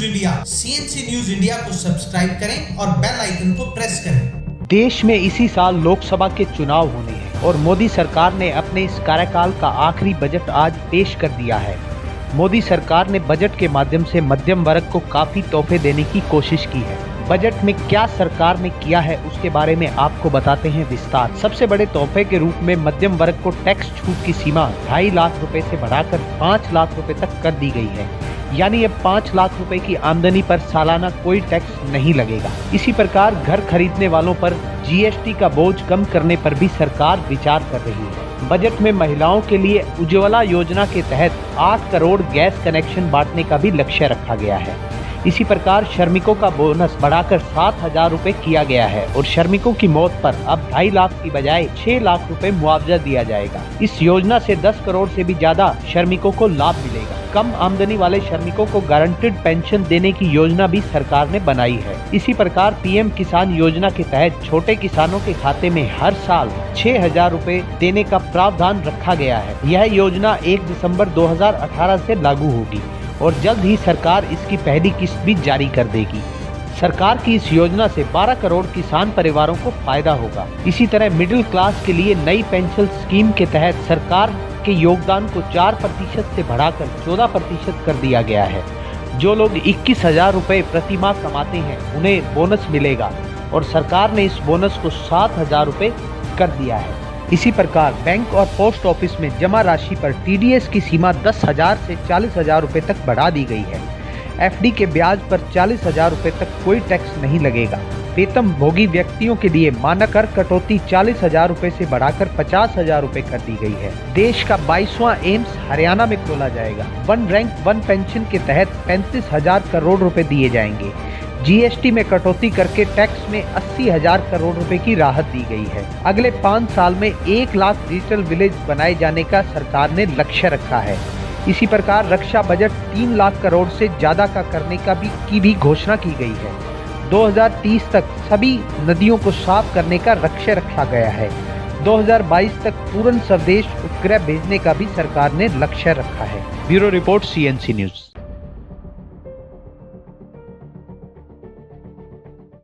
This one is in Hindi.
इंडिया, सीएनसी न्यूज इंडिया को सब्सक्राइब करें और बेल आइकन को प्रेस करें। देश में इसी साल लोकसभा के चुनाव होने हैं और मोदी सरकार ने अपने इस कार्यकाल का आखिरी बजट आज पेश कर दिया है। मोदी सरकार ने बजट के माध्यम से मध्यम वर्ग को काफी तोहफे देने की कोशिश की है। बजट में क्या सरकार ने किया है उसके बारे में आपको बताते हैं विस्तार। सबसे बड़े तोहफे के रूप में मध्यम वर्ग को टैक्स छूट की सीमा 2.5 लाख रुपए से बढ़ाकर 5 लाख रुपए तक कर दी गई है। यानी अब 5 लाख रुपए की आमदनी पर सालाना कोई टैक्स नहीं लगेगा। इसी प्रकार घर खरीदने वालों पर जीएसटी का बोझ कम करने पर भी सरकार विचार कर रही है। बजट में महिलाओं के लिए उज्ज्वला योजना के तहत 8 करोड़ गैस कनेक्शन बांटने का भी लक्ष्य रखा गया है। इसी प्रकार श्रमिकों का बोनस बढ़ाकर 7,000 रुपए किया गया है और श्रमिकों की मौत पर अब 2.5 लाख की बजाय 6 लाख रुपए मुआवजा दिया जाएगा। इस योजना से 10 करोड़ से भी ज्यादा श्रमिकों को लाभ मिलेगा। कम आमदनी वाले श्रमिकों को गारंटीड पेंशन देने की योजना भी सरकार ने बनाई है। इसी प्रकार पीएम किसान योजना के तहत छोटे किसानों के खाते में हर साल 6,000 रुपए देने का प्रावधान रखा गया है। यह योजना 1 दिसंबर 2018 से लागू होगी और जल्द ही सरकार इसकी पहली किस्त भी जारी कर देगी। सरकार की इस योजना से 12 करोड़ किसान परिवारों को फायदा होगा। इसी तरह मिडिल क्लास के लिए नई पेंशन स्कीम के तहत सरकार के योगदान को 4% से बढ़ाकर 14% कर दिया गया है। जो लोग 21,000 रुपए प्रति माह कमाते हैं उन्हें बोनस मिलेगा और सरकार ने इस बोनस को 7,000 रुपए कर दिया है। इसी प्रकार बैंक और पोस्ट ऑफिस में जमा राशि पर टीडीएस की सीमा 10,000 से 40,000 रुपए तक बढ़ा दी गई है। एफडी के ब्याज पर 40,000 रुपए तक कोई टैक्स नहीं लगेगा। वेतन भोगी व्यक्तियों के लिए मानक कर कटौती 40,000 रुपए से बढ़ाकर 50,000 रुपए कर दी गई है। देश का 22वां एम्स हरियाणा में खोला जाएगा। वन रैंक वन पेंशन के तहत 35,000 करोड़ रुपए दिए जाएंगे। जीएसटी में कटौती करके टैक्स में 80,000 करोड़ रुपए की राहत दी गई है। अगले 5 साल में 1 लाख डिजिटल विलेज बनाए जाने का सरकार ने लक्ष्य रखा है। इसी प्रकार रक्षा बजट 3 लाख करोड़ से ज्यादा का करने की भी घोषणा की गई है। 2030 तक सभी नदियों को साफ करने का लक्ष्य रखा गया है। 2022 तक पूर्ण स्वदेश उपग्रह भेजने का भी सरकार ने लक्ष्य रखा है। Bureau report, CNC news.